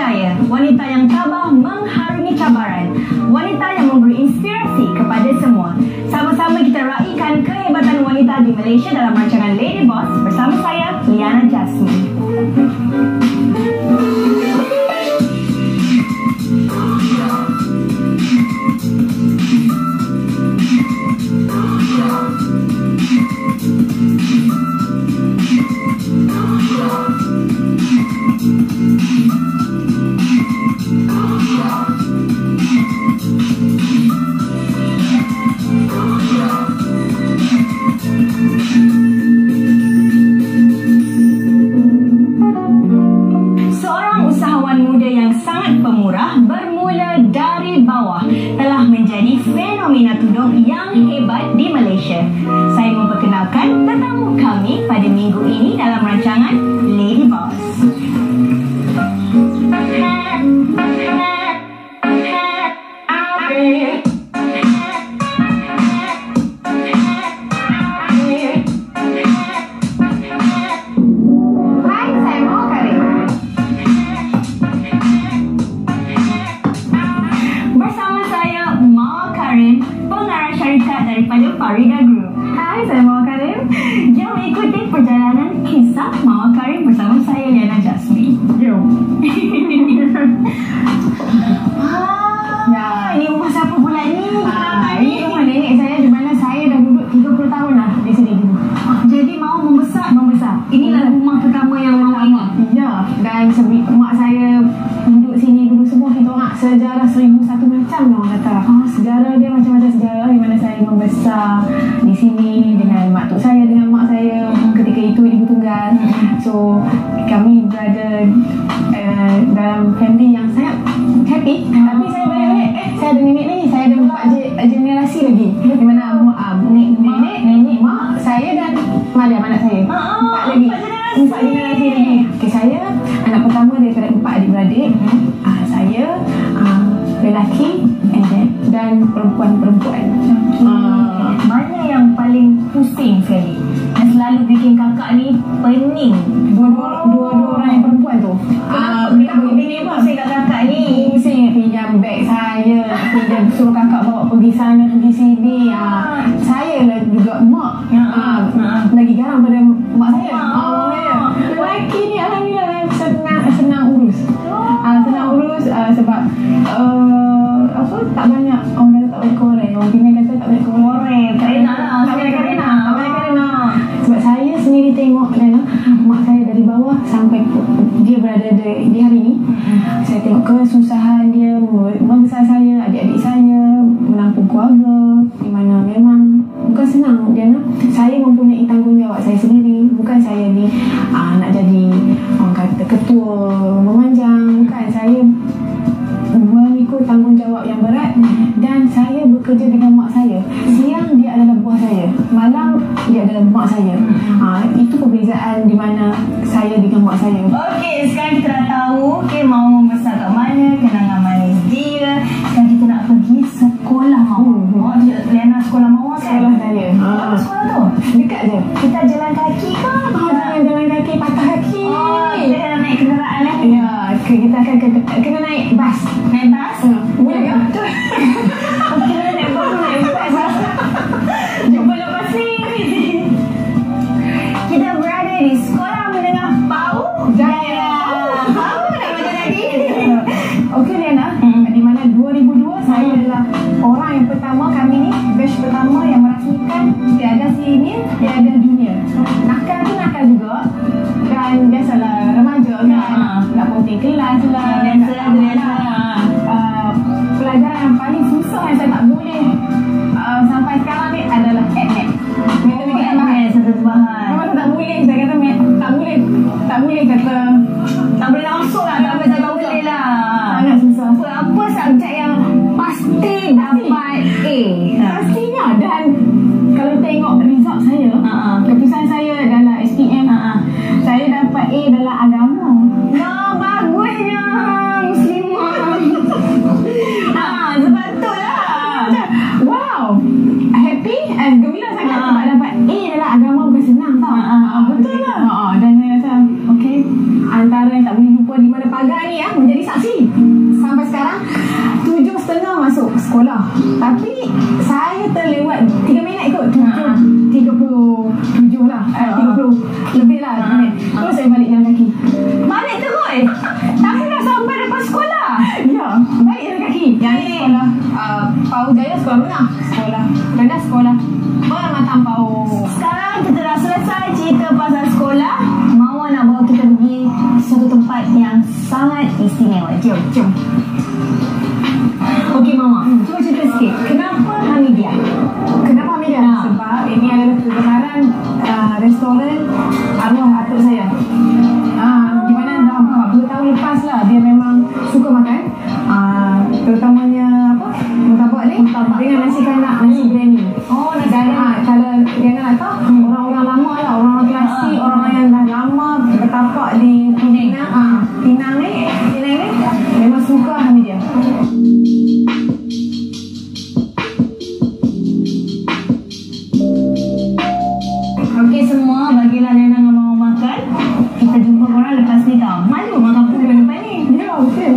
berjaya, wanita yang tabah mengharungi cabaran, wanita yang memberi inspirasi kepada semua. Sama-sama kita raikan kehebatan wanita di Malaysia dalam rancangan Lady Boss bersama saya, Liana Jasmine. Bermula dari bawah telah menjadi fenomena tudung yang hebat di Malaysia. Saya memperkenalkan tetamu kami pada minggu ini dalam rancangan Lady Boss. Daripada Farida Group. Hai, saya Mawar Karim. Jom ikuti perjalanan kisah Mawar Karim bersama saya, Liana Jasmine. Jom. Ini rumah siapa pula ni? Ini rumah nenek saya di mana saya dah duduk 30 tahun lah di sini dulu. Jadi mau membesar? Inilah rumah pertama yang Mawar ingat? Ya, dan mak saya duduk sini dulu semua. Kita orang sejarah 1001 macam orang kata. Sejarah dia macam-macam sejarah di mana saya membesar di sini dengan mak tok saya, dengan mak saya ketika itu ibu tunggal. So kami berada dalam family yang sangat happy. Tapi saya balik saya ada nenek ni, saya ada 4 generasi lagi di mana nenek, mak saya dan Mariam anak saya. 4 generasi lagi. Okay, saya anak pertama daripada 4 adik-beradik. Saya lelaki dan perempuan. Mana yang paling pusing sekali? Yang selalu bikin kakak ni pening? Dua orang yang perempuan tu. Bini pusing kat kakak ni. Pusing pinjam beg saya, pinjam suruh kakak bawa pergi sana pergi sini. Saya lah juga mak. Lagi garang pada mak saya. Lelaki ni alhamdulillah senang urus. Senang urus sebab tak banyak orang kata tak boleh korek. Orang Penang kata tak boleh korek. Tak boleh karena. Sebab saya sendiri tengok mak saya dari bawah sampai dia berada di hari ini. Saya tengok kesusahan dia membesar saya, adik-adik saya, menampung keluarga, di mana memang bukan senang dia. Saya mempunyai tanggungjawab saya sendiri. Bukan saya ni nak jadi orang kata ketua memanjang. Bukan, saya mengikut tanggungjawab yang berat dan saya bekerja dengan mak saya. Siang dia adalah buah saya, malam dia adalah mak saya. Itu perbezaan di mana saya dengan mak saya. Okey, sekarang kita dah tahu mau membesar kat mana, kenangan manis dia. Sekarang kita nak pergi sekolah Mawar. Liana sekolah Mawar kan? Sekolah saya. Apa sekolah tu? Dekat je. Kita jalan kaki ke? Jangan jalan kaki, patah kaki. Kita kena naik kenderaan lah. Ya, kita akan kena naik bas. Naik bas? Boleh ke? Okey, naik bas. Jumpa lepas ni. Kita berada di Sekolah Menengah PAU Jaya. Apa nama dia tadi? Okey Liana, di mana 2002 saya adalah orang yang pertama, kami ni batch pertama yang merasmikan tiada senior, tiada junior. Nakal tu nakal juga. Dan biasalah remaja kan, nak ponting kelas lah. Pelajaran yang paling susah yang saya tak boleh sampai sekarang ni adalah adnet. Adnet satu bahan. Memang tak boleh, saya kata tak boleh kata tak boleh langsung lah, tapi saya tak boleh lah. Sangat susah. Apa subjek yang pasti dapat A? Pastinya. Dan kalau tengok result saya, keputusan saya dalam SPM sampai. Tapi dah sampai depan sekolah. Ya, baik dah kaki. Yang ni sekolah Pau Jaya, sekolah menengah. Sekolah rendah, sekolah Permata Pau. Sekarang kita dah selesai cerita pasal sekolah. Mawar nak bawa kita pergi satu tempat yang sangat istimewa. Jom. Okey Mama, cuba cerita sikit. Kenapa Hamidia? Kenapa Hamidia? Sebab ini adalah kebenaran restoran arwah atuk saya. Di mana dah 40 tahun lepas lah dia memang suka makan. Terutamanya apa? Murtabak ni dengan nasi kanak, nasi biryani. Oh, nasi Dan kalau dia nak tahu orang-orang lama lah, orang-orang klasik, orang yang dah lama bertapak di Penang ni memang suka Hamidia. Okey semua, bagilah Nana dengan Mama makan. Kita jumpa korang lepas ni tau. Malu makan pun depan ni. Ya, betul.